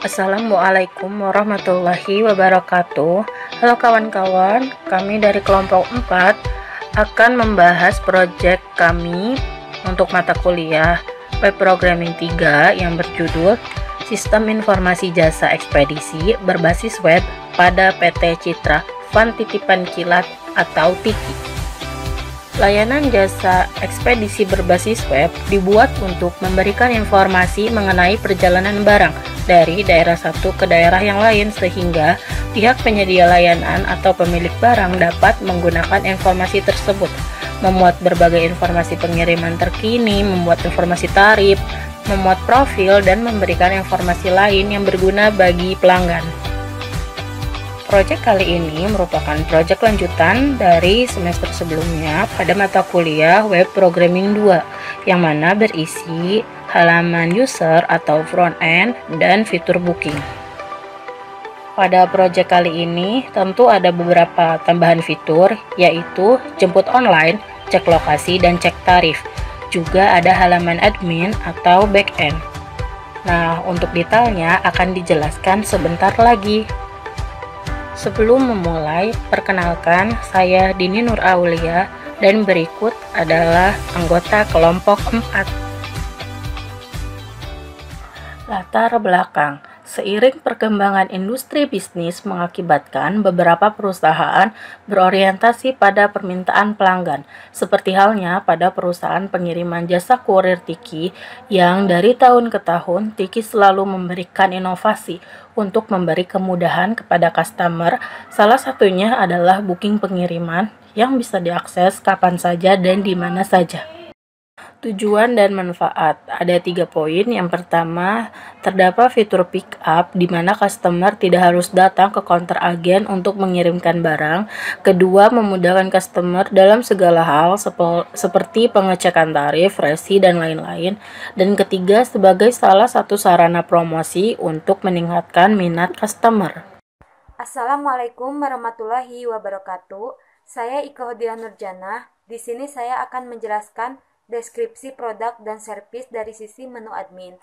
Assalamualaikum warahmatullahi wabarakatuh. Halo kawan-kawan, kami dari kelompok 4 akan membahas proyek kami untuk mata kuliah Web Programming 3 yang berjudul Sistem Informasi Jasa Ekspedisi Berbasis Web pada PT Citra Fund Titipan Kilat atau TIKI. Layanan jasa ekspedisi berbasis web dibuat untuk memberikan informasi mengenai perjalanan barang dari daerah satu ke daerah yang lain sehingga pihak penyedia layanan atau pemilik barang dapat menggunakan informasi tersebut, memuat berbagai informasi pengiriman terkini, membuat informasi tarif, memuat profil, dan memberikan informasi lain yang berguna bagi pelanggan. Proyek kali ini merupakan proyek lanjutan dari semester sebelumnya pada mata kuliah Web Programming 2 yang mana berisi halaman user atau front end dan fitur booking. Pada proyek kali ini tentu ada beberapa tambahan fitur, yaitu jemput online, cek lokasi, dan cek tarif. Juga ada halaman admin atau backend. Nah, untuk detailnya akan dijelaskan sebentar lagi. Sebelum memulai, perkenalkan saya Dini Nur Aulia dan berikut adalah anggota kelompok 4. Latar belakang. Seiring perkembangan industri bisnis mengakibatkan beberapa perusahaan berorientasi pada permintaan pelanggan, seperti halnya pada perusahaan pengiriman jasa kurir TIKI yang dari tahun ke tahun TIKI selalu memberikan inovasi untuk memberi kemudahan kepada customer. Salah satunya adalah booking pengiriman yang bisa diakses kapan saja dan di mana saja. Tujuan dan manfaat. Ada 3 poin. Yang pertama, terdapat fitur pick up di mana customer tidak harus datang ke counter agen untuk mengirimkan barang. Kedua, memudahkan customer dalam segala hal seperti pengecekan tarif, resi, dan lain-lain. Dan ketiga, sebagai salah satu sarana promosi untuk meningkatkan minat customer. Assalamualaikum warahmatullahi wabarakatuh. Saya Ika Hodiah Nurjana. Di sini saya akan menjelaskan deskripsi produk dan servis dari sisi menu admin.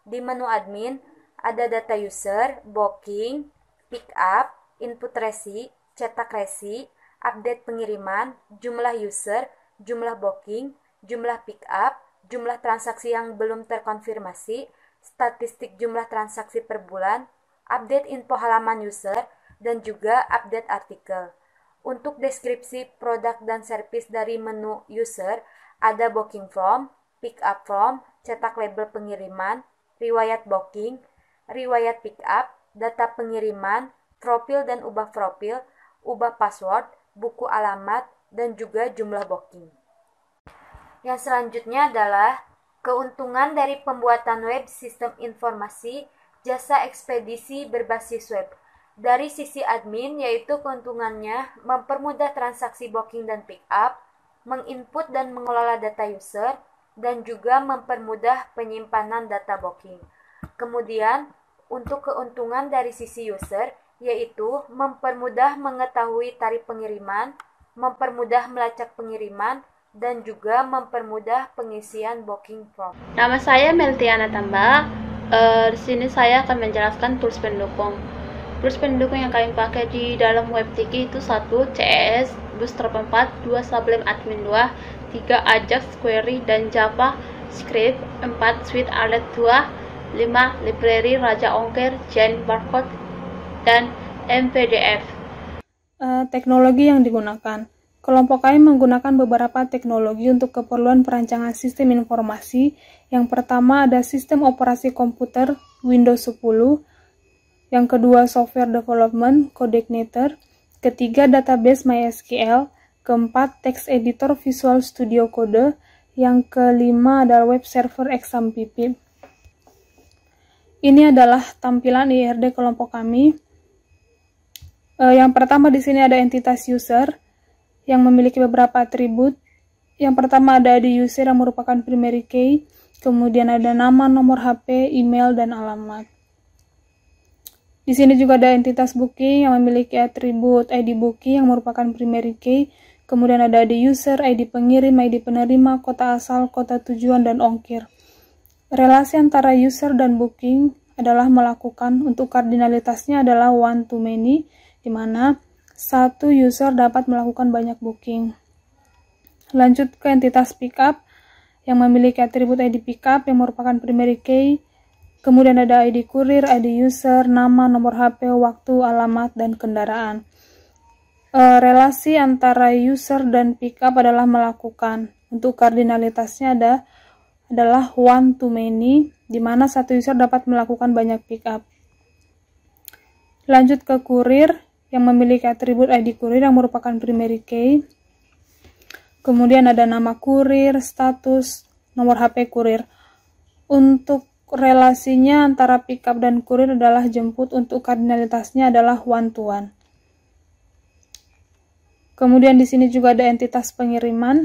Di menu admin ada data user, booking, pick up, input resi, cetak resi, update pengiriman, jumlah user, jumlah booking, jumlah pick up, jumlah transaksi yang belum terkonfirmasi, statistik jumlah transaksi per bulan, update info halaman user, dan juga update artikel. Untuk deskripsi produk dan servis dari menu user, ada booking form, pick up form, cetak label pengiriman, riwayat booking, riwayat pick up, data pengiriman, profil dan ubah profil, ubah password, buku alamat, dan juga jumlah booking. Yang selanjutnya adalah keuntungan dari pembuatan web sistem informasi jasa ekspedisi berbasis web. Dari sisi admin, yaitu keuntungannya mempermudah transaksi booking dan pick up, menginput dan mengelola data user, dan juga mempermudah penyimpanan data booking. Kemudian, untuk keuntungan dari sisi user, yaitu mempermudah mengetahui tarif pengiriman, mempermudah melacak pengiriman, dan juga mempermudah pengisian booking form. Nama saya Meltiana Tamba. Di sini saya akan menjelaskan tools pendukung. Tools pendukung yang kami pakai di dalam web TIKI itu 1. CSS, Bootstrap 4, 2. Sublime Admin 2, 3. Ajax, Query, dan Java Script, 4. Suite Alert 2, 5. Library, Raja Ongkir, Gen, Barcode, dan MPDF. Teknologi yang digunakan. Kelompok kami menggunakan beberapa teknologi untuk keperluan perancangan sistem informasi. Yang pertama ada sistem operasi komputer Windows 10. Yang kedua, software development, Codeignator. Ketiga, database MySQL. Keempat, text editor Visual Studio Code. Yang kelima adalah web server XAMPP. Ini adalah tampilan IRD kelompok kami. Yang pertama di sini ada entitas user yang memiliki beberapa atribut. Yang pertama ada ID user yang merupakan primary key. Kemudian ada nama, nomor HP, email, dan alamat. Di sini juga ada entitas booking yang memiliki atribut ID booking yang merupakan primary key. Kemudian ada ID user, ID pengirim, ID penerima, kota asal, kota tujuan, dan ongkir. Relasi antara user dan booking adalah melakukan. Untuk kardinalitasnya adalah one to many, di mana satu user dapat melakukan banyak booking. Lanjut ke entitas pickup yang memiliki atribut ID pickup yang merupakan primary key. Kemudian ada ID kurir, ID user, nama, nomor HP, waktu, alamat, dan kendaraan. Relasi antara user dan pickup adalah melakukan. Untuk kardinalitasnya adalah one to many, di mana satu user dapat melakukan banyak pickup. Lanjut ke kurir yang memiliki atribut ID kurir yang merupakan primary key. Kemudian ada nama kurir, status, nomor HP kurir. Untuk relasinya antara pickup dan kurir adalah jemput. Untuk kardinalitasnya adalah one to one. Kemudian di sini juga ada entitas pengiriman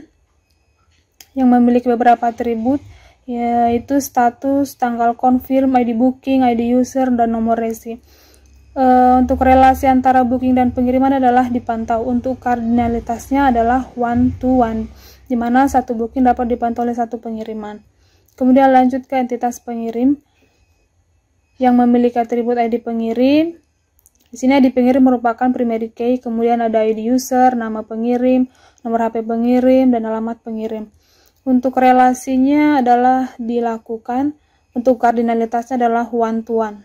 yang memiliki beberapa atribut, yaitu status, tanggal confirm, ID booking, ID user, dan nomor resi. Untuk relasi antara booking dan pengiriman adalah dipantau. Untuk kardinalitasnya adalah one to one, di mana satu booking dapat dipantau oleh satu pengiriman. Kemudian lanjut ke entitas pengirim yang memiliki atribut ID pengirim. Di sini ID pengirim merupakan primary key, kemudian ada ID user, nama pengirim, nomor HP pengirim, dan alamat pengirim. Untuk relasinya adalah dilakukan. Untuk kardinalitasnya adalah one to one.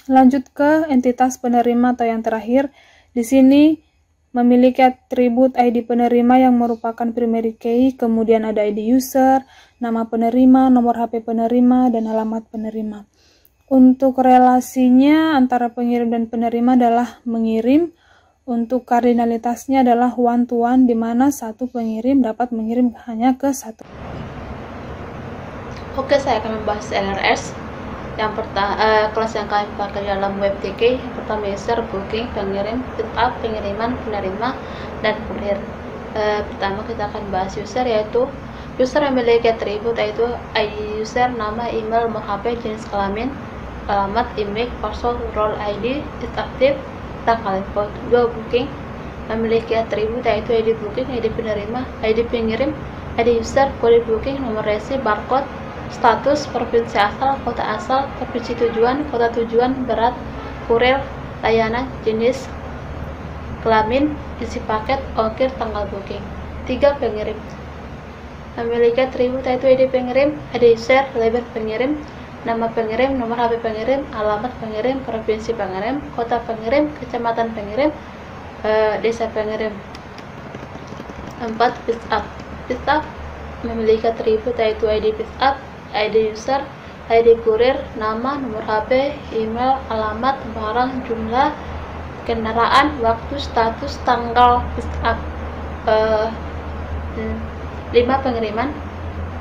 Lanjut ke entitas penerima atau yang terakhir. Di sini memiliki atribut ID penerima yang merupakan primary key, kemudian ada ID user, nama penerima, nomor HP penerima, dan alamat penerima. Untuk relasinya antara pengirim dan penerima adalah mengirim. Untuk kardinalitasnya adalah one to one, di mana satu pengirim dapat mengirim hanya ke satu. Oke, saya akan membahas LRS. Yang pertama, kelas yang kami pakai dalam WebTK. Yang pertama user, booking, pengirim, pickup, pengiriman, penerima, dan kurir. Pertama kita akan bahas user, yaitu user memiliki atribut yaitu ID user, nama, email, nomor HP, jenis kelamin, alamat, email, password, role ID, is aktif, tanggal info. Dua booking memiliki atribut yaitu ID booking, ID penerima, ID pengirim, ID user, kode booking, nomor resi, barcode, status, provinsi asal, kota asal, provinsi tujuan, kota tujuan, berat, kurir, layanan, jenis kelamin, isi paket, ongkir, tanggal booking. 3 pengirim memiliki atribut yaitu ID pengirim, ID user, label pengirim, nama pengirim, nomor HP pengirim, alamat pengirim, provinsi pengirim, kota pengirim, kecamatan pengirim, desa pengirim. 4 pickup. Pickup memiliki atribut yaitu ID pickup, ID user, ID kurir, nama, nomor HP, email, alamat, barang, jumlah, kendaraan, waktu, status, tanggal pickup. 5 pengiriman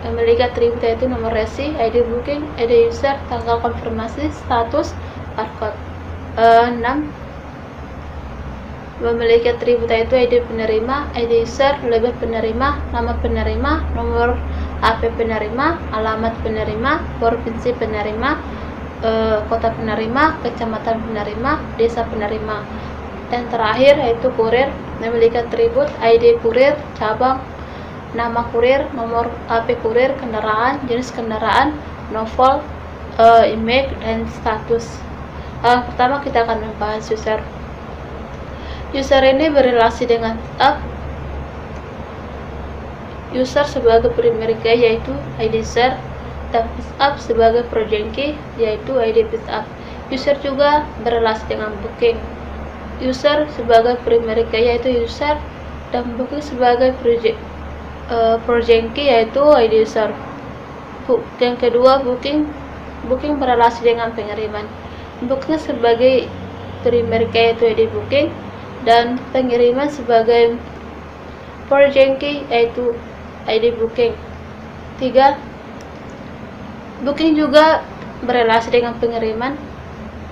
memiliki atribut yaitu nomor resi, ID booking, ID user, tanggal konfirmasi, status, barcode. 6 memiliki atribut yaitu ID penerima, ID user, label penerima, nama penerima, nomor HP penerima, alamat penerima, provinsi penerima, kota penerima, kecamatan penerima, desa penerima. Dan terakhir yaitu kurir memiliki atribut ID kurir, cabang, nama kurir, nomor HP kurir, kendaraan, jenis kendaraan, novel, email, dan status. Pertama kita akan membahas user. User ini berrelasi dengan pickup. User sebagai primary key yaitu ID user, dan pickup sebagai project key yaitu ID pickup. User juga berrelasi dengan booking. User sebagai primary key yaitu user, dan booking sebagai project key yaitu ID user. Yang kedua booking berrelasi dengan pengiriman. Booking sebagai primary key yaitu ID booking, dan pengiriman sebagai project key yaitu ID booking. 3. Booking juga berrelasi dengan pengiriman.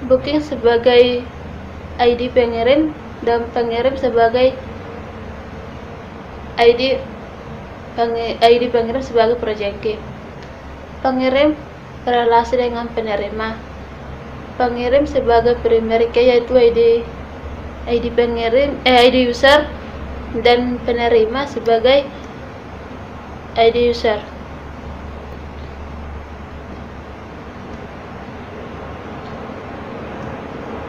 Booking sebagai ID pengirim, dan pengirim sebagai ID pengirim sebagai project key. Pengirim berrelasi dengan penerima. Pengirim sebagai primary key yaitu ID pengirim, ID user, dan penerima sebagai ID user.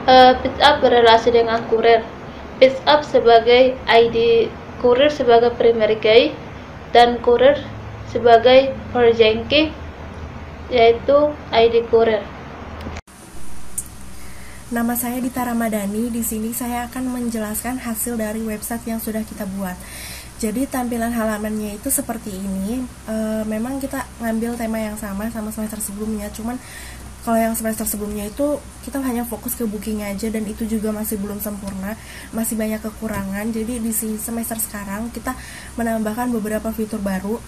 Pick up berrelasi dengan kurir. Pick up sebagai ID, kurir sebagai primary key, dan kurir sebagai origin key, yaitu ID kurir. Nama saya Dita Ramadhani. Di sini saya akan menjelaskan hasil dari website yang sudah kita buat. Jadi tampilan halamannya itu seperti ini. Memang kita ngambil tema yang sama semester sebelumnya, cuman kalau yang semester sebelumnya itu kita hanya fokus ke booking aja, dan itu juga masih belum sempurna, masih banyak kekurangan. Jadi di semester sekarang kita menambahkan beberapa fitur baru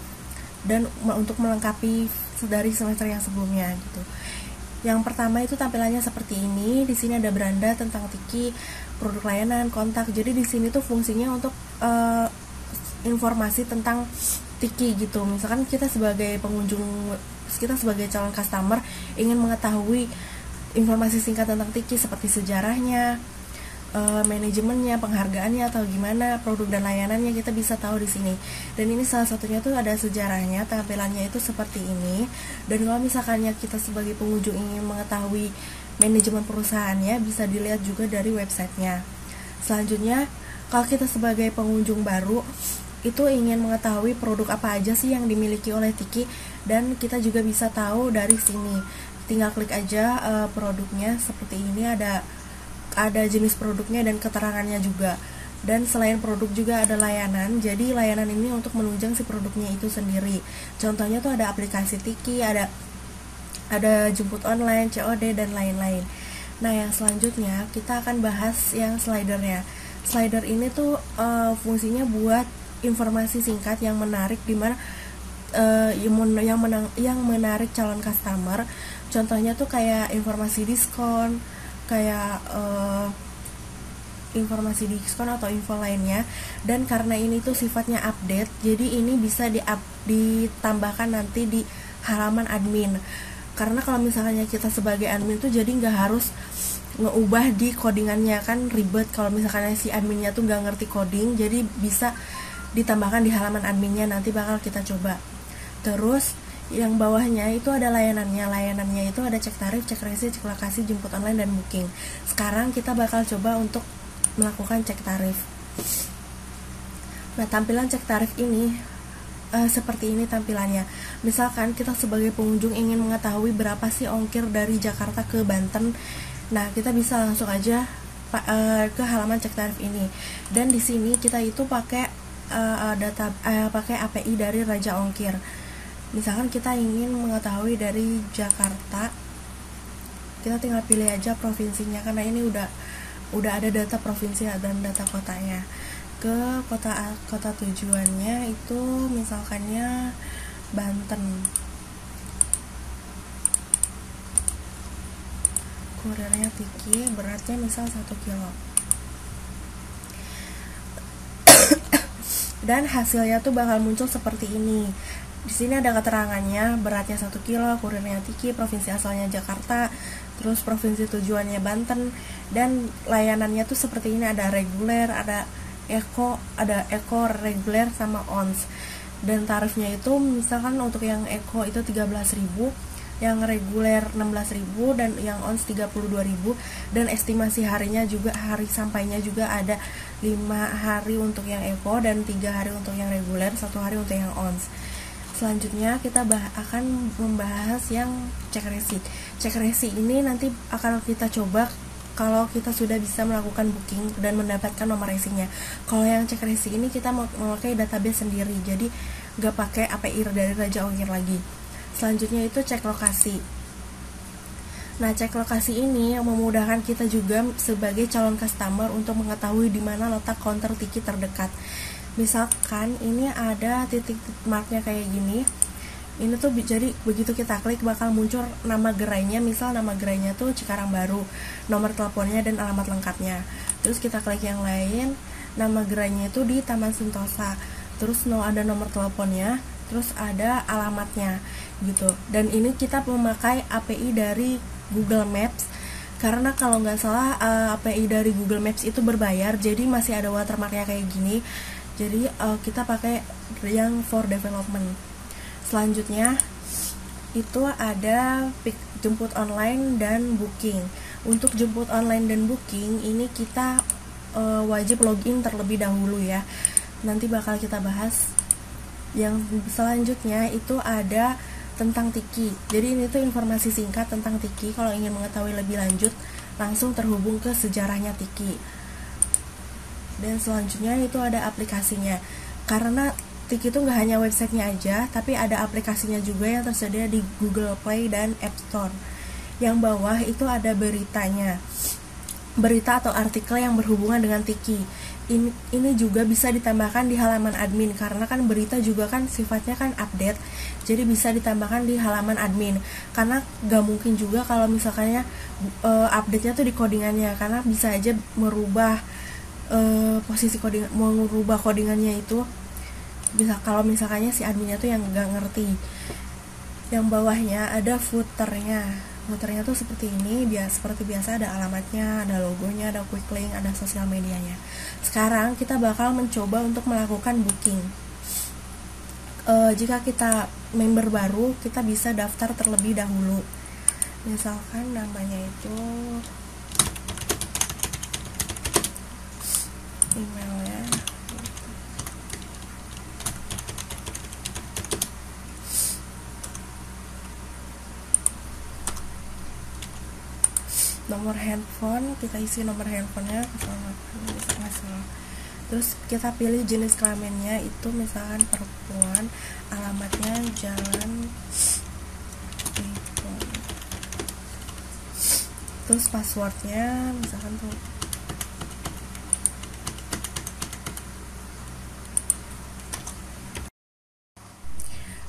dan untuk melengkapi dari semester yang sebelumnya gitu. Yang pertama itu tampilannya seperti ini. Di sini ada beranda tentang Tiki, produk layanan, kontak. Jadi di sini tuh fungsinya untuk informasi tentang Tiki gitu. Misalkan kita sebagai pengunjung, kita sebagai calon customer ingin mengetahui informasi singkat tentang Tiki seperti sejarahnya, manajemennya, penghargaannya, atau gimana produk dan layanannya, kita bisa tahu di sini. Dan ini salah satunya tuh ada sejarahnya, tampilannya itu seperti ini. Dan kalau misalkannya kita sebagai pengunjung ingin mengetahui manajemen perusahaannya, bisa dilihat juga dari websitenya. Selanjutnya, kalau kita sebagai pengunjung baru itu ingin mengetahui produk apa aja sih yang dimiliki oleh Tiki, dan kita juga bisa tahu dari sini. Tinggal klik aja produknya seperti ini, ada jenis produknya dan keterangannya juga. Dan selain produk juga ada layanan. Jadi layanan ini untuk menunjang si produknya itu sendiri. Contohnya tuh ada aplikasi Tiki, ada jemput online, COD, dan lain-lain. Nah, yang selanjutnya kita akan bahas yang slidernya. Slider ini tuh fungsinya buat informasi singkat yang menarik, dimana yang menarik calon customer. Contohnya tuh kayak informasi diskon, kayak informasi diskon atau info lainnya. Dan karena ini tuh sifatnya update, jadi ini bisa ditambahkan nanti di halaman admin. Karena kalau misalnya kita sebagai admin tuh jadi nggak harus ngeubah di codingannya, kan ribet kalau misalkan si adminnya tuh nggak ngerti coding. Jadi bisa ditambahkan di halaman adminnya, nanti bakal kita coba. Terus yang bawahnya itu ada layanannya itu ada cek tarif, cek resi, cek lokasi, jemput online, dan booking. Sekarang kita bakal coba untuk melakukan cek tarif. Nah, tampilan cek tarif ini seperti ini tampilannya. Misalkan kita sebagai pengunjung ingin mengetahui berapa sih ongkir dari Jakarta ke Banten, nah kita bisa langsung aja ke halaman cek tarif ini. Dan di sini kita itu pakai pakai API dari Raja Ongkir. Misalkan kita ingin mengetahui dari Jakarta, kita tinggal pilih aja provinsinya, karena ini udah ada data provinsi dan data kotanya. Ke kota tujuannya itu misalkannya Banten. Kurirnya Tiki, beratnya misal 1 kilo. Dan hasilnya tuh bakal muncul seperti ini. Di sini ada keterangannya, beratnya 1 kilo, kurirnya Tiki, provinsi asalnya Jakarta, terus provinsi tujuannya Banten, dan layanannya tuh seperti ini, ada reguler, ada eko, reguler, sama ons. Dan tarifnya itu misalkan untuk yang eko itu 13.000, yang reguler 16.000, dan yang ons 32.000. Dan estimasi harinya juga, hari sampainya juga ada 5 hari untuk yang eko dan 3 hari untuk yang reguler, 1 hari untuk yang ons. Selanjutnya kita akan membahas yang cek resi. Cek resi ini nanti akan kita coba kalau kita sudah bisa melakukan booking dan mendapatkan nomor resinya. Kalau yang cek resi ini kita memakai database sendiri, jadi nggak pakai API dari Raja Ongkir lagi. Selanjutnya itu cek lokasi. Nah, cek lokasi ini memudahkan kita juga sebagai calon customer untuk mengetahui di mana letak counter Tiki terdekat. Misalkan ini ada titik marknya kayak gini. Ini tuh jadi begitu kita klik bakal muncul nama gerainya. Misal nama gerainya tuh Cikarang Baru, nomor teleponnya dan alamat lengkapnya. Terus kita klik yang lain, nama gerainya itu di Taman Sentosa. Terus ada nomor teleponnya, terus ada alamatnya gitu. Dan ini kita memakai API dari Google Maps, karena kalau nggak salah API dari Google Maps itu berbayar, jadi masih ada watermarknya kayak gini. Jadi kita pakai yang for development. Selanjutnya itu ada jemput online dan booking. Untuk jemput online dan booking ini kita wajib login terlebih dahulu ya. Nanti bakal kita bahas. Yang selanjutnya itu ada tentang Tiki. Jadi ini tuh informasi singkat tentang Tiki. Kalau ingin mengetahui lebih lanjut, langsung terhubung ke sejarahnya Tiki. Dan selanjutnya itu ada aplikasinya. Karena Tiki itu nggak hanya websitenya aja, tapi ada aplikasinya juga yang tersedia di Google Play dan App Store. Yang bawah itu ada beritanya, berita atau artikel yang berhubungan dengan Tiki. Ini juga bisa ditambahkan di halaman admin, karena kan berita juga kan sifatnya kan update, jadi bisa ditambahkan di halaman admin. Karena gak mungkin juga kalau misalkannya update-nya tuh di codingannya, karena bisa aja merubah posisi coding, mau merubah codingannya itu bisa kalau misalkannya si adminnya tuh yang gak ngerti. Yang bawahnya ada footernya. Footernya tuh seperti ini, seperti biasa ada alamatnya, ada logonya, ada quick link, ada sosial medianya. Sekarang kita bakal mencoba untuk melakukan booking. Jika kita member baru, kita bisa daftar terlebih dahulu. Misalkan namanya itu emailnya. Nomor handphone, kita isi nomor handphonenya 08, terus kita pilih jenis kelaminnya itu misalkan perempuan, alamatnya jalan itu, terus passwordnya misalkan tuh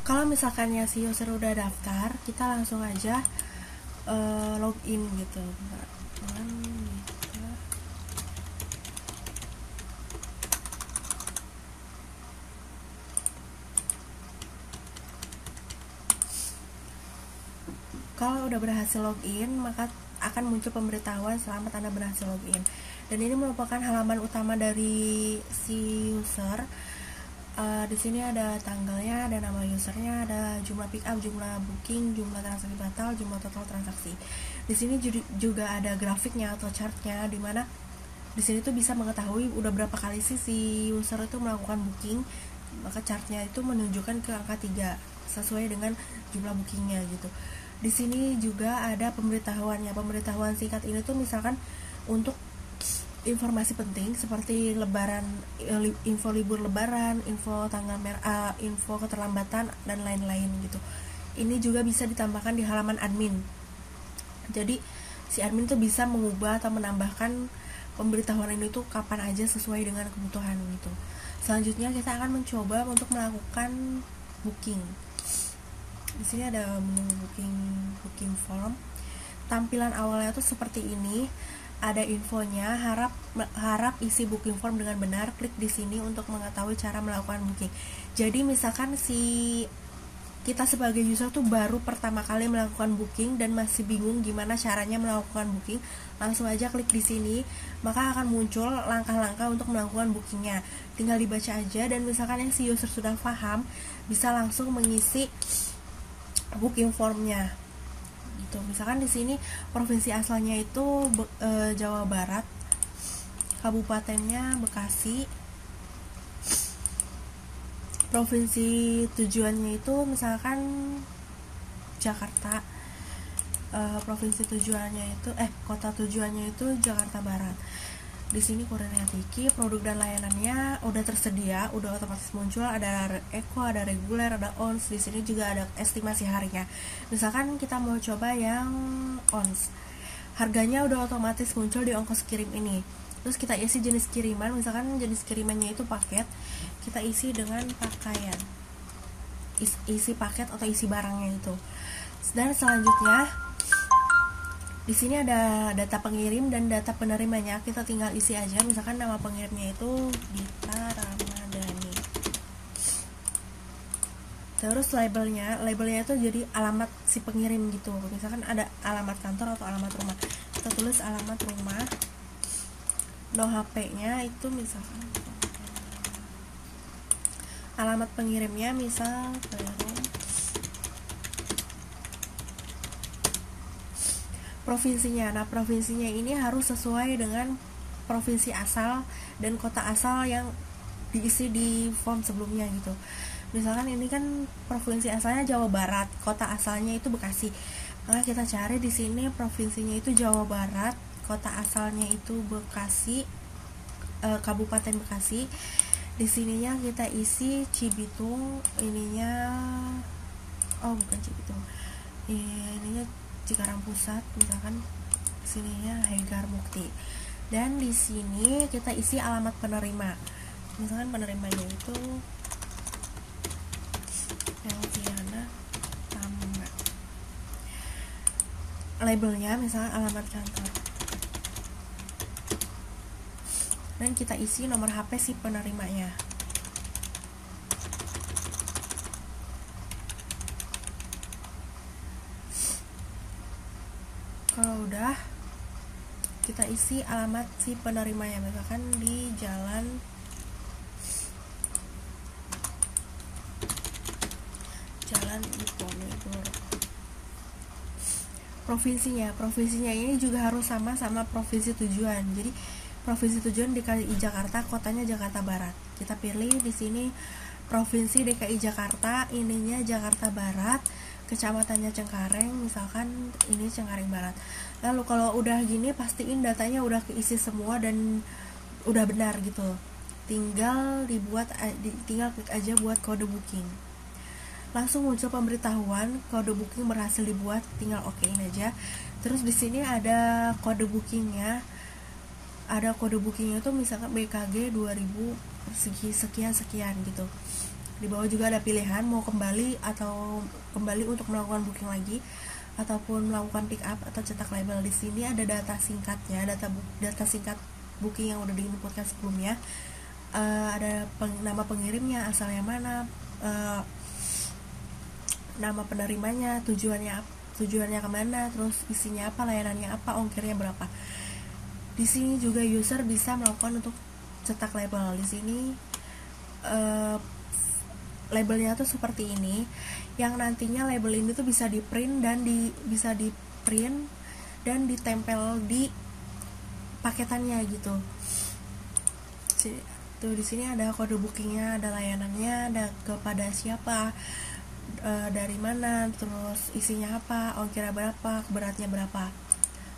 kalau misalkannya si user udah daftar, kita langsung aja login gitu. Kalau udah berhasil login, maka akan muncul pemberitahuan selamat Anda berhasil login. Dan ini merupakan halaman utama dari si user. Di sini ada tanggalnya, ada nama usernya, ada jumlah pick up, jumlah booking, jumlah transaksi batal, jumlah total transaksi. Di sini juga ada grafiknya atau chartnya, dimana di sini tuh bisa mengetahui udah berapa kali sih si user itu melakukan booking. Maka chartnya itu menunjukkan ke angka 3 sesuai dengan jumlah bookingnya gitu. Di sini juga ada pemberitahuannya. Pemberitahuan singkat ini tuh misalkan untuk informasi penting seperti lebaran, info libur lebaran, info tanggal merah, info keterlambatan dan lain-lain gitu. Ini juga bisa ditambahkan di halaman admin. Jadi si admin tuh bisa mengubah atau menambahkan pemberitahuan ini tuh kapan aja sesuai dengan kebutuhan gitu. Selanjutnya kita akan mencoba untuk melakukan booking. Di sini ada menu booking form. Tampilan awalnya tuh seperti ini. Ada infonya, harap isi booking form dengan benar. Klik di sini untuk mengetahui cara melakukan booking. Jadi misalkan si kita sebagai user tuh baru pertama kali melakukan booking dan masih bingung gimana caranya melakukan booking, langsung aja klik di sini, maka akan muncul langkah-langkah untuk melakukan bookingnya. Tinggal dibaca aja, dan misalkan yang si user sudah paham, bisa langsung mengisi booking formnya. Gitu. Misalkan di sini provinsi asalnya itu Jawa Barat, kabupatennya Bekasi, provinsi tujuannya itu misalkan Jakarta, provinsi tujuannya itu kota tujuannya itu Jakarta Barat. Di sini kurirnya Tiki, produk dan layanannya udah tersedia, udah otomatis muncul, ada Eco, ada reguler, ada ons. Di sini juga ada estimasi harinya. Misalkan kita mau coba yang ons, harganya udah otomatis muncul di ongkos kirim ini. Terus kita isi jenis kiriman, misalkan jenis kirimannya itu paket, kita isi dengan pakaian, isi paket atau isi barangnya itu. Dan selanjutnya di sini ada data pengirim dan data penerimanya, kita tinggal isi aja. Misalkan nama pengirimnya itu Dita Ramadhani. Terus labelnya itu jadi alamat si pengirim gitu. Misalkan ada alamat kantor atau alamat rumah, kita tulis alamat rumah. No HP-nya itu misalkan alamat pengirimnya misal Perum. provinsinya. Nah, provinsinya ini harus sesuai dengan provinsi asal dan kota asal yang diisi di form sebelumnya gitu. Misalkan ini kan provinsi asalnya Jawa Barat, kota asalnya itu Bekasi. Maka kita cari di sini provinsinya itu Jawa Barat, kota asalnya itu Bekasi, Kabupaten Bekasi. Di sininya kita isi Cibitung, ininya bukan Cibitung. Ininya Cikarang Pusat, misalkan sininya Hegar Mukti. Dan di sini kita isi alamat penerima. Misalkan penerimanya itu Elviana Tamba. Labelnya misalnya alamat kantor. Dan kita isi nomor HP si penerimanya. Kalau udah, kita isi alamat si penerimanya, misalkan di Jalan Diponegoro. Provinsinya ini juga harus sama provinsi tujuan. Jadi provinsi tujuan DKI Jakarta, kotanya Jakarta Barat. Kita pilih di sini provinsi DKI Jakarta, ininya Jakarta Barat, kecamatannya Cengkareng, misalkan ini Cengkareng Barat. Lalu kalau udah gini, pastiin datanya udah keisi semua dan udah benar gitu. Tinggal klik aja buat kode booking. Langsung muncul pemberitahuan kode booking berhasil dibuat, tinggal okein aja. Terus di sini ada kode bookingnya. Ada kode bookingnya tuh misalkan BKG 2000 sekian gitu. Di bawah juga ada pilihan mau kembali untuk melakukan booking lagi ataupun melakukan pick up atau cetak label. Di sini ada data singkatnya, data singkat booking yang udah diinputkan sebelumnya. Ada nama pengirimnya, asalnya mana, nama penerimanya, tujuannya kemana, terus isinya apa, layanannya apa, ongkirnya berapa. Di sini juga user bisa melakukan untuk cetak label. Di sini labelnya tuh seperti ini, yang nantinya label ini tuh bisa di print dan ditempel di paketannya gitu. Tuh di sini ada kode bookingnya, ada layanannya, ada kepada siapa, dari mana, terus isinya apa, ongkirnya berapa, beratnya berapa.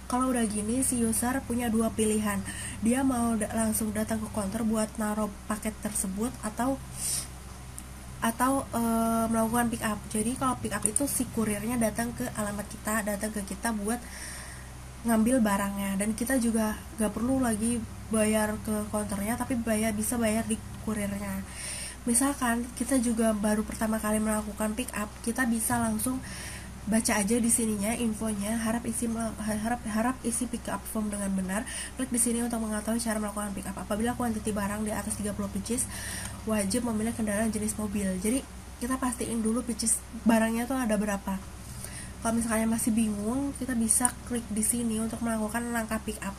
Kalau udah gini, si user punya dua pilihan. Dia mau langsung datang ke counter buat naruh paket tersebut atau melakukan pick up. Jadi kalau pick up itu si kurirnya datang ke alamat kita, datang ke kita buat ngambil barangnya, dan kita juga gak perlu lagi bayar ke counternya, tapi bisa bayar di kurirnya. Misalkan kita juga baru pertama kali melakukan pick up, kita bisa langsung baca aja di sininya infonya, harap isi pick up form dengan benar. Klik di sini untuk mengetahui cara melakukan pick up. Apabila kuantiti barang di atas 30 pieces, wajib memilih kendaraan jenis mobil. Jadi kita pastiin dulu pieces barangnya tuh ada berapa. Kalau misalnya masih bingung, kita bisa klik di sini untuk melakukan langkah pick up.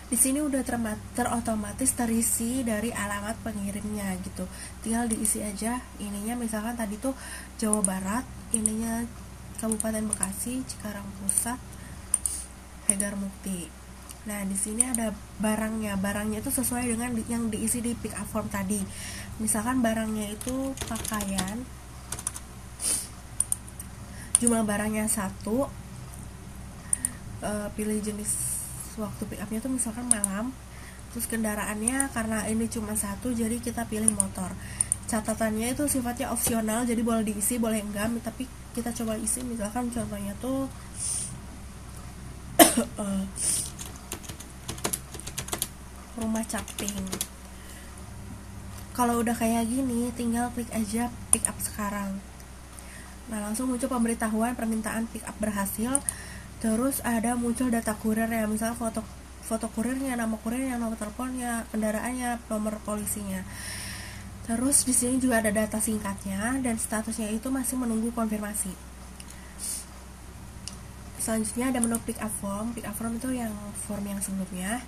Di sini udah terotomatis terisi dari alamat pengirimnya gitu. Tinggal diisi aja ininya, misalkan tadi tuh Jawa Barat, ininya Kabupaten Bekasi, Cikarang Pusat, Hegar Mukti. Nah, di sini ada barangnya. Barangnya itu sesuai dengan yang diisi di pick up form tadi. Misalkan barangnya itu pakaian, jumlah barangnya 1, pilih jenis waktu pick upnya tuh misalkan malam, terus kendaraannya karena ini cuma 1, jadi kita pilih motor. Catatannya itu sifatnya opsional, jadi boleh diisi boleh enggak, tapi kita coba isi. Misalkan contohnya tuh rumah caping. Kalau udah kayak gini, tinggal klik aja pick up sekarang. Nah, langsung muncul pemberitahuan permintaan pick up berhasil. Terus ada muncul data kurir ya, misalnya foto kurirnya, nama kurirnya, nomor teleponnya, kendaraannya, nomor polisinya. Terus di sini juga ada data singkatnya dan statusnya itu masih menunggu konfirmasi. Selanjutnya ada menu pick up form. Pick up form itu yang form yang sebelumnya.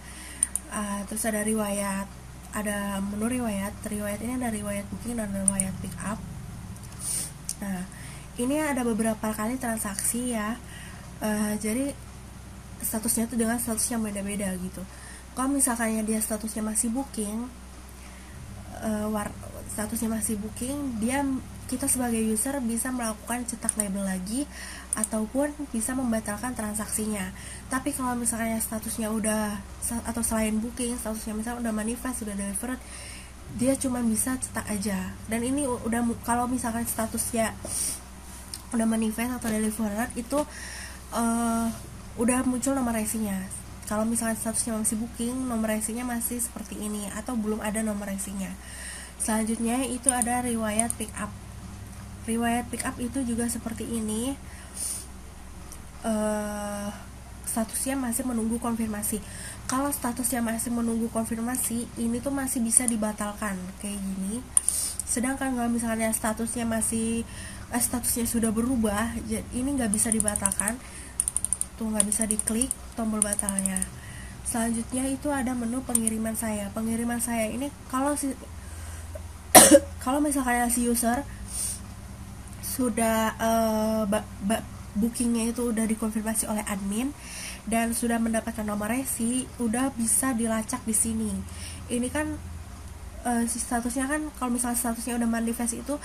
Terus ada riwayat, ada menu riwayat. Riwayat ini ada riwayat booking dan riwayat pick up. Nah, ini ada beberapa kali transaksi ya. Jadi statusnya itu dengan status yang beda-beda gitu. Kalau misalkannya dia statusnya masih booking, kita sebagai user bisa melakukan cetak label lagi ataupun bisa membatalkan transaksinya. Tapi kalau misalnya statusnya udah, atau selain booking, statusnya misalnya udah manifest, sudah delivered, dia cuma bisa cetak aja. Dan ini udah, kalau misalkan statusnya udah manifest atau delivered itu udah muncul nomor resinya. Kalau misalkan statusnya masih booking, nomor resinya masih seperti ini atau belum ada nomor resinya. Selanjutnya itu ada riwayat pick up. Riwayat pick up itu juga seperti ini. Statusnya masih menunggu konfirmasi. Kalau statusnya masih menunggu konfirmasi, ini tuh masih bisa dibatalkan kayak gini. Sedangkan kalau misalnya statusnya sudah berubah, ini nggak bisa dibatalkan. Tuh nggak bisa diklik tombol batalnya. Selanjutnya itu ada menu pengiriman saya. Pengiriman saya ini kalau misalkan si user sudah bookingnya itu udah dikonfirmasi oleh admin dan sudah mendapatkan nomor resi, udah bisa dilacak di sini. Ini kan statusnya kan, kalau misalnya statusnya udah manifest itu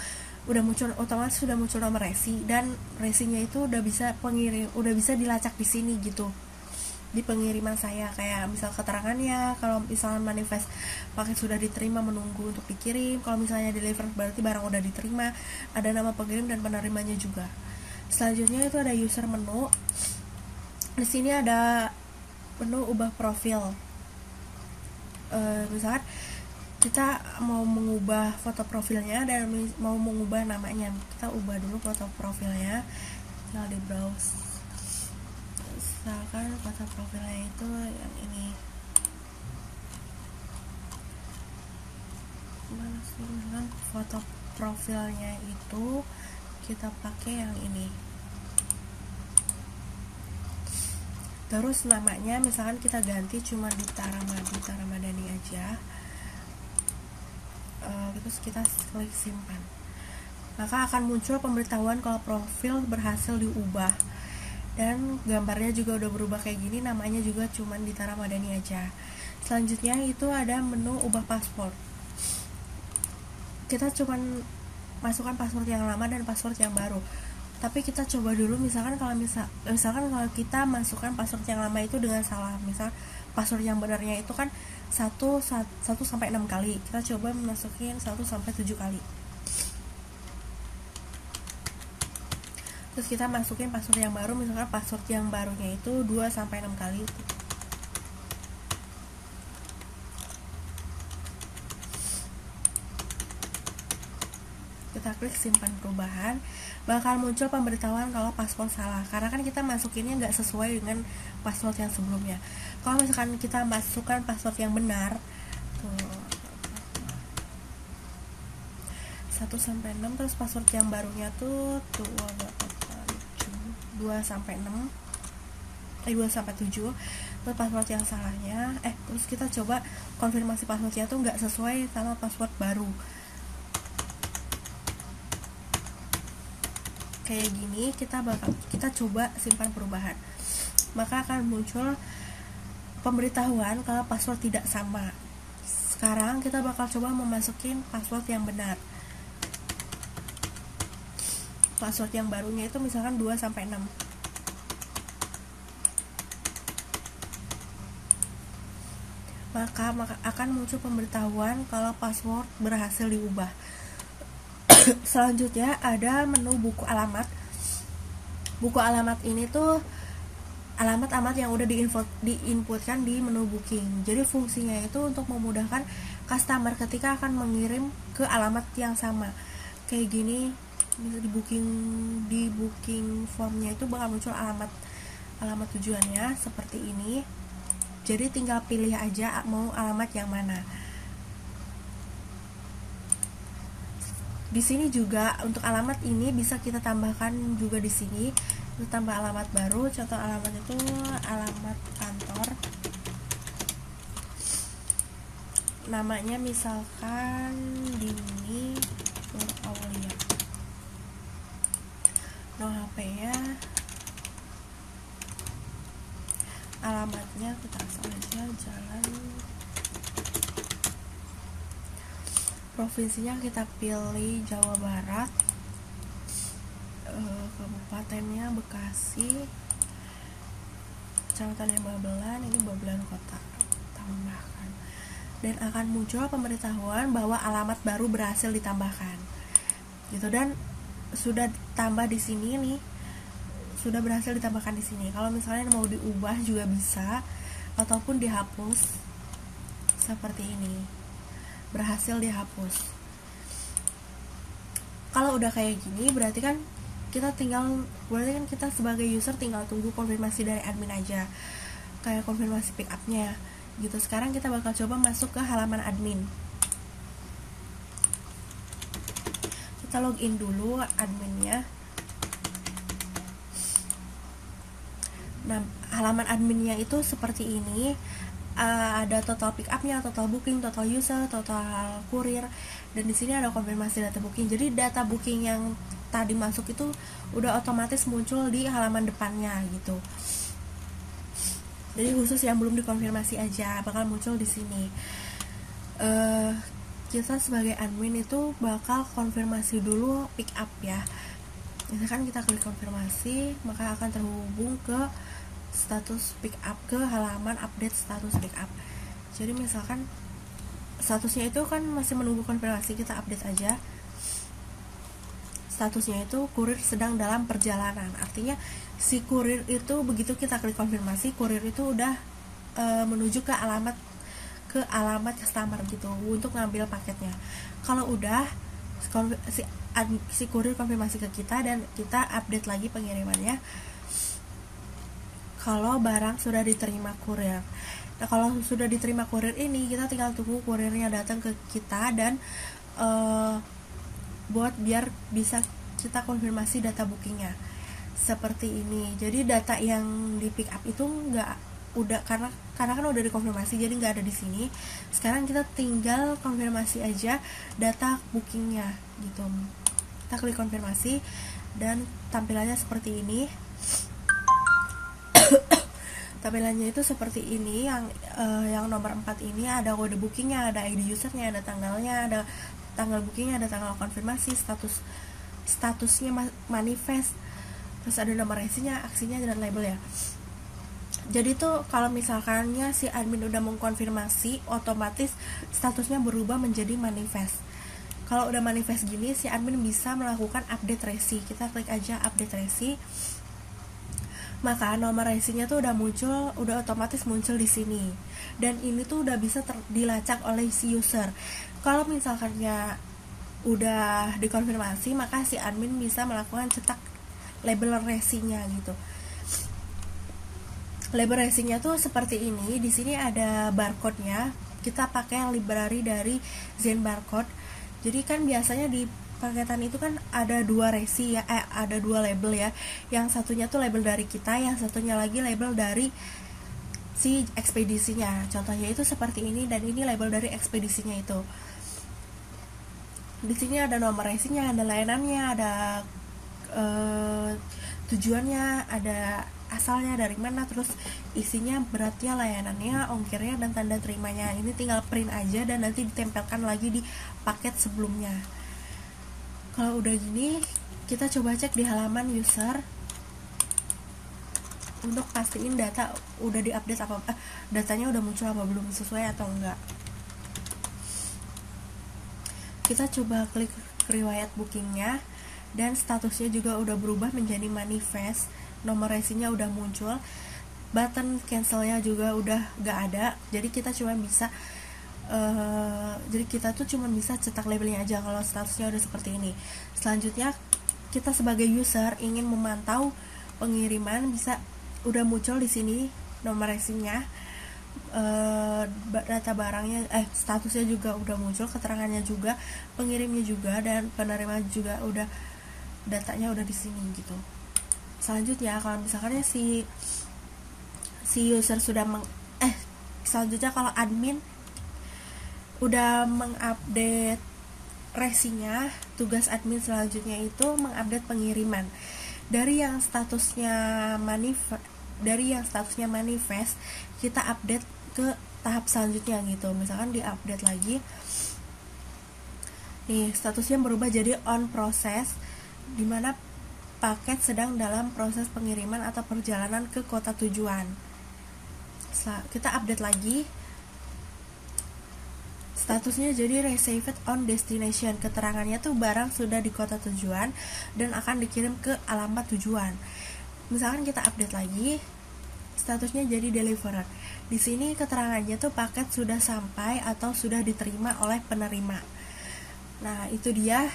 udah muncul, otomatis sudah muncul nomor resi, dan resinya itu udah bisa dilacak di sini gitu, di pengiriman saya. Kayak misal keterangannya, kalau misalnya manifest paket sudah diterima menunggu untuk dikirim, kalau misalnya deliver berarti barang udah diterima, ada nama pengirim dan penerimanya juga. Selanjutnya itu ada user menu. Di sini ada menu ubah profil. Misalkan kita mau mengubah foto profilnya dan mau mengubah namanya, kita ubah dulu foto profilnya, tinggal di browse. Misalkan foto profilnya itu yang ini, mana sih, misalkan foto profilnya itu kita pakai yang ini. Terus namanya misalkan kita ganti cuma Dita Ramadhani aja. Terus kita klik simpan, maka akan muncul pemberitahuan kalau profil berhasil diubah dan gambarnya juga udah berubah kayak gini, namanya juga cuman Dita Ramadhani aja. Selanjutnya itu ada menu ubah password. Kita cuman masukkan password yang lama dan password yang baru, tapi kita coba dulu misalkan kalau kita masukkan password yang lama itu dengan salah, misal password yang benarnya itu kan 1 sampai 6 kali, kita coba masukin 1 sampai 7 kali. Terus kita masukin password yang baru, misalkan password yang barunya itu 2 sampai 6 kali. Kita klik simpan perubahan, bakal muncul pemberitahuan kalau password salah, karena kan kita masukinnya nggak sesuai dengan password yang sebelumnya. Kalau misalkan kita masukkan password yang benar, tuh 1 sampai 6, terus password yang barunya tuh 2 sampai 6, 2 sampai 7, terus password yang salahnya, terus kita coba konfirmasi passwordnya tuh nggak sesuai sama password baru. Kayak gini, kita coba simpan perubahan, maka akan muncul pemberitahuan kalau password tidak sama. Sekarang kita bakal coba memasukin password yang benar. Password yang barunya itu misalkan 2 sampai 6. Maka akan muncul pemberitahuan kalau password berhasil diubah. Selanjutnya ada menu buku alamat. Buku alamat ini tuh alamat-alamat yang udah diinputkan di menu booking. Jadi fungsinya itu untuk memudahkan customer ketika akan mengirim ke alamat yang sama. Kayak gini, di booking formnya itu bakal muncul alamat tujuannya seperti ini. Jadi tinggal pilih aja mau alamat yang mana. Di sini juga untuk alamat ini bisa kita tambahkan juga di sini. Kita tambah alamat baru. Contoh alamat itu alamat kantor. Namanya misalkan Dini Nur Aulia. No HP ya. alamatnya kita asal aja, jalan, provinsinya kita pilih Jawa Barat, kabupatennya Bekasi, kecamatannya Babelan, ini Babelan kota, tambahkan, dan akan muncul pemberitahuan bahwa alamat baru berhasil ditambahkan gitu. Dan sudah tambah di sini nih, sudah berhasil ditambahkan di sini. Kalau misalnya mau diubah juga bisa, ataupun dihapus seperti ini, berhasil dihapus. Kalau udah kayak gini berarti kan kita sebagai user tinggal tunggu konfirmasi dari admin aja, kayak konfirmasi pick up-nya gitu. Sekarang kita bakal coba masuk ke halaman admin. Kita login dulu adminnya. Nah, halaman adminnya itu seperti ini. Ada total pick up-nya, total booking, total user, total kurir, dan di sini ada konfirmasi data booking. Jadi data booking yang tadi masuk itu udah otomatis muncul di halaman depannya gitu. Jadi khusus yang belum dikonfirmasi aja bakal muncul di sini. Kita sebagai admin itu bakal konfirmasi dulu pick up ya. Misalkan kita klik konfirmasi, maka akan terhubung ke status pick up, ke halaman update status pick up. Jadi misalkan statusnya itu kan masih menunggu konfirmasi, kita update aja. Statusnya itu kurir sedang dalam perjalanan. Artinya si kurir itu begitu kita klik konfirmasi, kurir itu udah menuju ke alamat customer gitu untuk ngambil paketnya. Kalau udah si kurir konfirmasi ke kita dan kita update lagi pengirimannya kalau barang sudah diterima kurir. Nah, kalau sudah diterima kurir ini, kita tinggal tunggu kurirnya datang ke kita dan buat biar bisa kita konfirmasi data bookingnya seperti ini. Jadi data yang di pick up itu karena kan udah dikonfirmasi, jadi nggak ada di sini. Sekarang kita tinggal konfirmasi aja data bookingnya gitu. Kita klik konfirmasi dan tampilannya seperti ini. Tampilannya itu seperti ini, yang nomor 4 ini ada kode bookingnya, ada ID usernya, ada tanggalnya, ada tanggal bookingnya, ada tanggal konfirmasi, statusnya manifest, terus ada nomor resinya, aksinya, dan label ya. Jadi tuh kalau misalkannya si admin udah mengkonfirmasi, otomatis statusnya berubah menjadi manifest. Kalau udah manifest gini, si admin bisa melakukan update resi. Kita klik aja update resi, maka nomor resinya tuh udah otomatis muncul di sini. Dan ini tuh udah bisa dilacak oleh si user. Kalau misalkannya udah dikonfirmasi, maka si admin bisa melakukan cetak label resinya gitu. Label resinya tuh seperti ini. Di sini ada barcode-nya. Kita pakai library dari Zen Barcode. Jadi kan biasanya di paketan itu kan ada dua resi ya, ada dua label ya. Yang satunya tuh label dari kita, yang satunya lagi label dari si ekspedisinya. Contohnya itu seperti ini, dan ini label dari ekspedisinya itu. Di sini ada nomor resinya, ada layanannya, ada tujuannya, ada asalnya dari mana, terus isinya, beratnya, layanannya, ongkirnya, dan tanda terimanya. Ini tinggal print aja dan nanti ditempelkan lagi di paket sebelumnya. Kalau udah gini, kita coba cek di halaman user untuk pastiin data udah diupdate datanya udah muncul apa belum, sesuai atau enggak. Kita coba klik riwayat bookingnya, dan statusnya juga udah berubah menjadi manifest. Nomor resinya udah muncul, button cancelnya juga udah gak ada. Jadi kita cuma bisa cetak labelnya aja kalau statusnya udah seperti ini. Selanjutnya kita sebagai user ingin memantau pengiriman, bisa udah muncul di sini nomor resinya, data barangnya, statusnya juga udah muncul, keterangannya juga, pengirimnya juga, dan penerima juga udah, datanya udah di sini gitu. Selanjutnya kalau misalkan si user sudah selanjutnya kalau admin udah mengupdate resinya, tugas admin selanjutnya itu mengupdate pengiriman dari yang statusnya dari yang statusnya manifest kita update ke tahap selanjutnya gitu. Misalkan di update lagi nih, statusnya berubah jadi on process, dimana paket sedang dalam proses pengiriman atau perjalanan ke kota tujuan. Kita update lagi, statusnya jadi received on destination, keterangannya tuh barang sudah di kota tujuan dan akan dikirim ke alamat tujuan. Misalkan kita update lagi, statusnya jadi delivered. Di sini keterangannya tuh paket sudah sampai atau sudah diterima oleh penerima. Nah, itu dia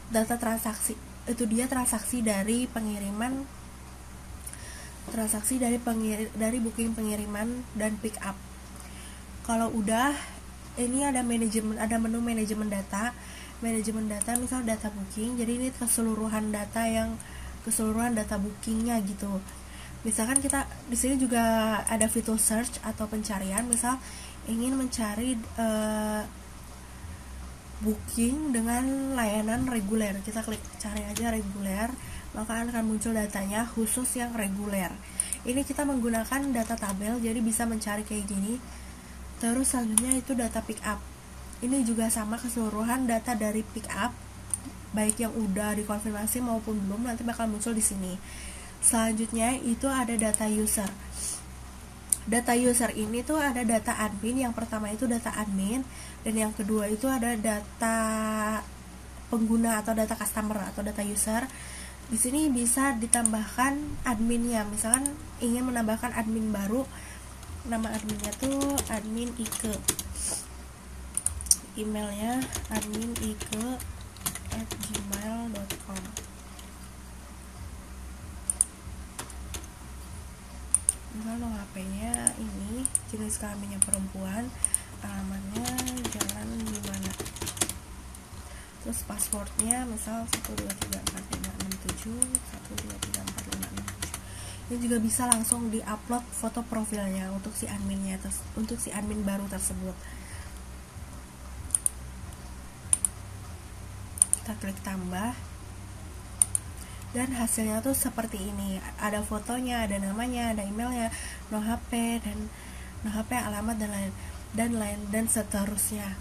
data transaksi. Itu dia transaksi dari pengiriman, transaksi dari booking pengiriman dan pick up. Kalau udah, ini ada manajemen, ada menu manajemen data. Manajemen data misal data booking. Jadi ini keseluruhan data bookingnya gitu. Misalkan kita di sini juga ada fitur search atau pencarian. Misal ingin mencari booking dengan layanan reguler, kita klik cari aja reguler, maka akan muncul datanya khusus yang reguler. Ini kita menggunakan data tabel, jadi bisa mencari kayak gini. Terus selanjutnya itu data pick up. Ini juga sama, keseluruhan data dari pick up, baik yang udah dikonfirmasi maupun belum, nanti bakal muncul di sini. Selanjutnya itu ada data user. Data user ini tuh ada data admin. Yang pertama itu data admin, dan yang kedua itu ada data pengguna atau data customer atau data user. Di sini bisa ditambahkan adminnya. Misalkan ingin menambahkan admin baru, nama adminnya tuh admin Ike, emailnya adminike@gmail.com. Misalnya HP-nya ini jenis kelaminnya perempuan, alamatnya jalan gimana, terus passwordnya misal 1234567 1234567. Ini juga bisa langsung diupload foto profilnya untuk si adminnya, untuk si admin baru tersebut. Kita klik tambah, dan hasilnya tuh seperti ini. Ada fotonya, ada namanya, ada emailnya, no HP, alamat dan seterusnya.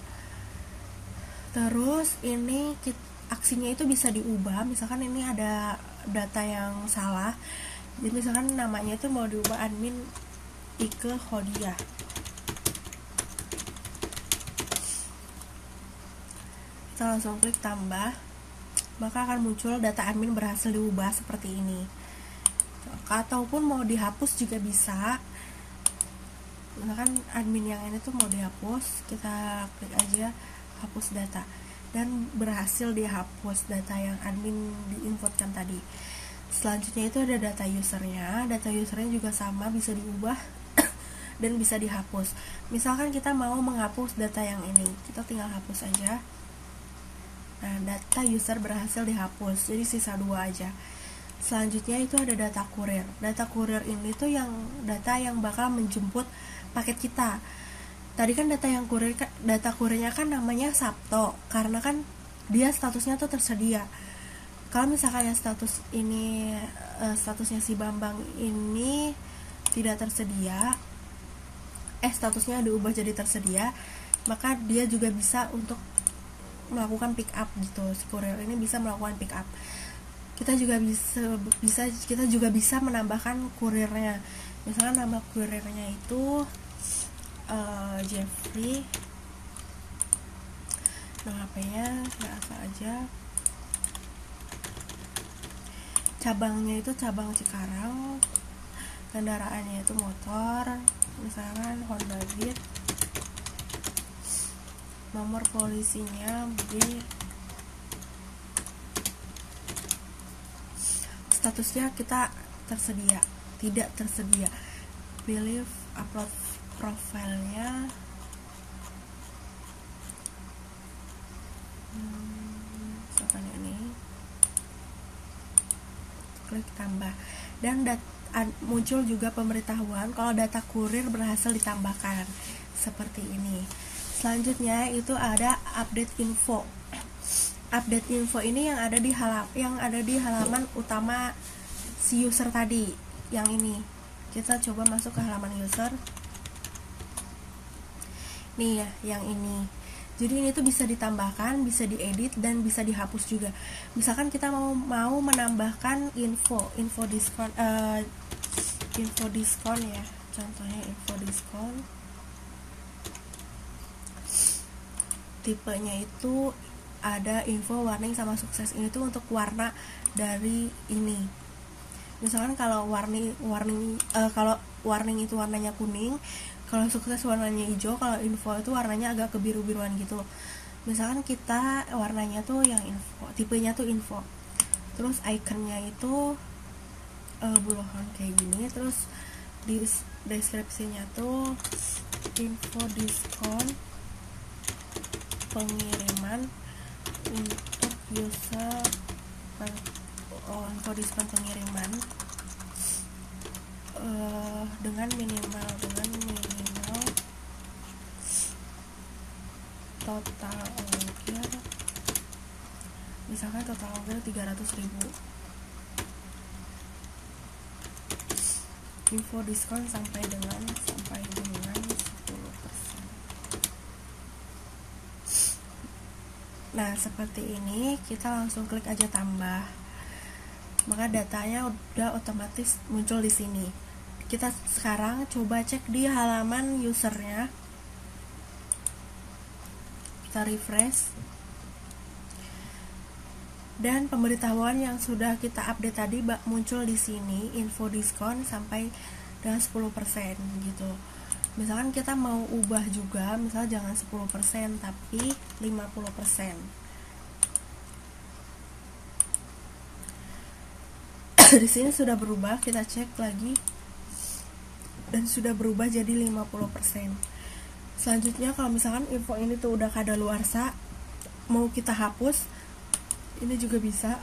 Terus ini aksinya itu bisa diubah. Misalkan ini ada data yang salah, jadi misalkan namanya itu mau diubah admin Ike Khodiah. Kita langsung klik tambah, maka akan muncul data admin berhasil diubah seperti ini. Ataupun mau dihapus juga bisa. Misalkan admin yang ini tuh mau dihapus, kita klik aja hapus data, dan berhasil dihapus data yang admin diinputkan tadi. Selanjutnya itu ada data usernya. Data usernya juga sama, bisa diubah dan bisa dihapus. Misalkan kita mau menghapus data yang ini, kita tinggal hapus aja. Nah, data user berhasil dihapus, jadi sisa 2 aja. Selanjutnya itu ada data kurir. Data kurir ini tuh yang data yang bakal menjemput paket kita. Tadi kan data kurirnya kan namanya Sabto, karena kan dia statusnya tuh tersedia. Kalau misalkan yang statusnya si Bambang ini tidak tersedia, statusnya diubah jadi tersedia, maka dia juga bisa untuk melakukan pick up gitu. Si kurir ini bisa melakukan pick up. Kita juga bisa menambahkan kurirnya. Misalkan nama kurirnya itu Jeffrey, nama HP-nya asal aja, cabangnya itu cabang Cikarang, kendaraannya itu motor, misalkan Honda Beat, nomor polisinya B, statusnya kita tersedia, tidak tersedia, pilih upload profilnya, misalkan ini, klik tambah, dan muncul juga pemberitahuan kalau data kurir berhasil ditambahkan seperti ini. Selanjutnya itu ada update info. Update info ini yang ada di halaman utama si user tadi. yang ini. Kita coba masuk ke halaman user. Nih ya, yang ini. Jadi ini tuh bisa ditambahkan, bisa diedit, dan bisa dihapus juga. Misalkan kita mau menambahkan info diskon ya. Contohnya info diskon. Tipenya itu ada info, warning, sama sukses. Ini tuh untuk warna dari ini. Misalkan kalau kalau warning itu warnanya kuning, kalau sukses warnanya hijau, kalau info itu warnanya agak kebiru-biruan gitu. Misalkan kita warnanya tuh yang info, tipenya tuh info. Terus ikonnya itu buluhan kayak gini. Terus di deskripsinya tuh info diskon pengiriman untuk user, info diskon pengiriman dengan minimal total ongkir, misalkan total ongkir 300.000. Info diskon sampai dengan 10%. Nah, seperti ini kita langsung klik aja tambah. Maka datanya udah otomatis muncul di sini. Kita sekarang coba cek di halaman usernya. Kita refresh. Dan pemberitahuan yang sudah kita update tadi muncul di sini, info diskon sampai dengan 10% gitu. Misalkan kita mau ubah juga, misalnya jangan 10% tapi 50%. Di sini sudah berubah, kita cek lagi dan sudah berubah jadi 50%. Selanjutnya kalau misalkan info ini tuh udah kadaluarsa, mau kita hapus, ini juga bisa,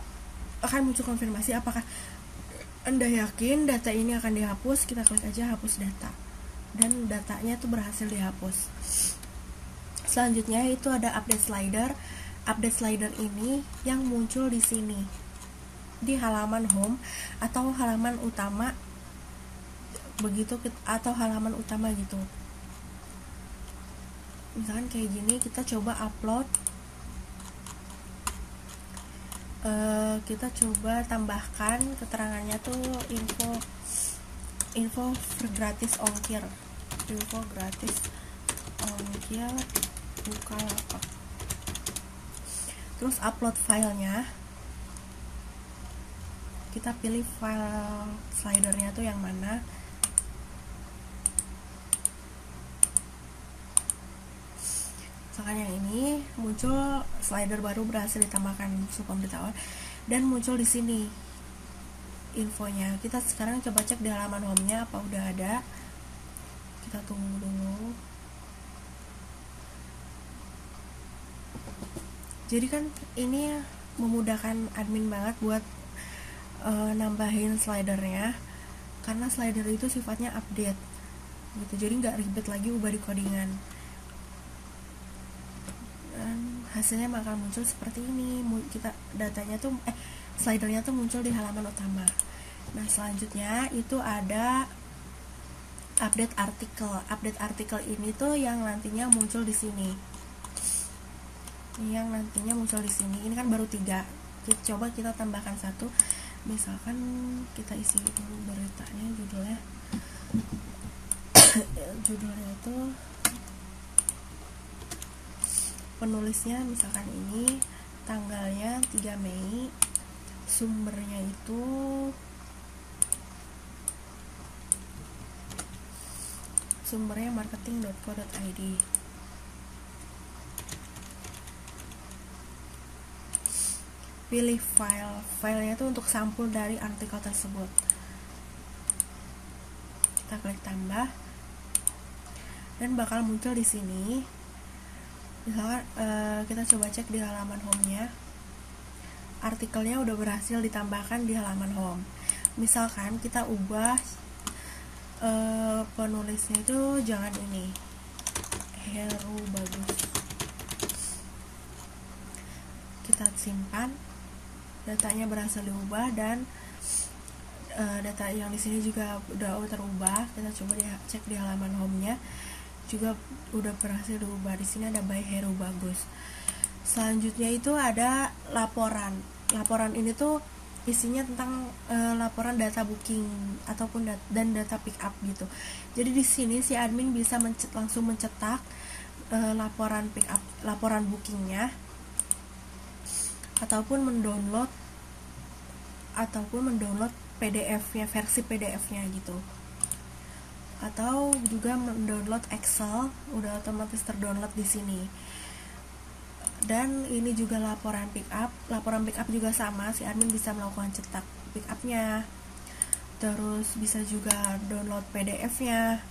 akan muncul konfirmasi apakah Anda yakin data ini akan dihapus. Kita klik aja hapus data dan datanya tuh berhasil dihapus. Selanjutnya itu ada update slider. Update slider ini yang muncul di sini di halaman home atau halaman utama begitu, atau halaman utama gitu. Misalkan kayak gini, kita coba upload, kita coba tambahkan keterangannya tuh info gratis ongkir, info gratis ongkir Bukalapak. Terus upload filenya, kita pilih file slidernya tuh yang mana. Misalkan yang ini, muncul slider baru berhasil ditambahkan pemberitahuan dan muncul di sini infonya. Kita sekarang coba cek di halaman home-nya apa udah ada. Kita tunggu dulu. Jadi kan ini memudahkan admin banget buat nambahin slidernya, karena slider itu sifatnya update gitu, jadi nggak ribet lagi ubah di codingan. Dan hasilnya bakal muncul seperti ini. Kita datanya tuh slidernya tuh muncul di halaman utama. Nah, selanjutnya itu ada update artikel. Update artikel ini tuh yang nantinya muncul di sini. Yang nantinya muncul di sini. Ini kan baru 3. Coba kita tambahkan 1. Misalkan kita isi dulu beritanya, judulnya itu, penulisnya misalkan ini, tanggalnya 3 Mei, sumbernya itu marketing.co.id. Pilih filenya itu untuk sampul dari artikel tersebut. Kita klik tambah dan bakal muncul di sini. Misalkan kita coba cek di halaman home-nya, artikelnya udah berhasil ditambahkan di halaman home. Misalkan kita ubah penulisnya itu jangan ini, Heru Bagus. Kita simpan, datanya berhasil diubah dan data yang di sini juga udah terubah. Kita coba cek di halaman home-nya juga udah berhasil diubah. Di sini ada by Heru Bagus. Selanjutnya itu ada laporan. Laporan ini tuh isinya tentang laporan data booking ataupun dan data pick up gitu. Jadi di sini si admin bisa langsung mencetak laporan pick up, laporan bookingnya, ataupun mendownload PDF-nya, versi PDF-nya gitu. Atau juga mendownload Excel, udah otomatis terdownload di sini. Dan ini juga laporan pick up. Laporan pick up juga sama, si admin bisa melakukan cetak pick up-nya. Terus bisa juga download PDF-nya.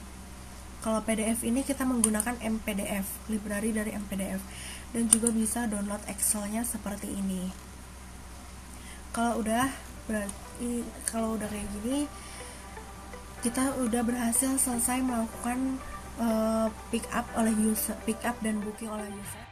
Kalau PDF ini kita menggunakan MPDF, library dari MPDF. Dan juga bisa download Excel-nya seperti ini. Kalau udah kayak gini, kita udah berhasil selesai melakukan pick up dan booking oleh user.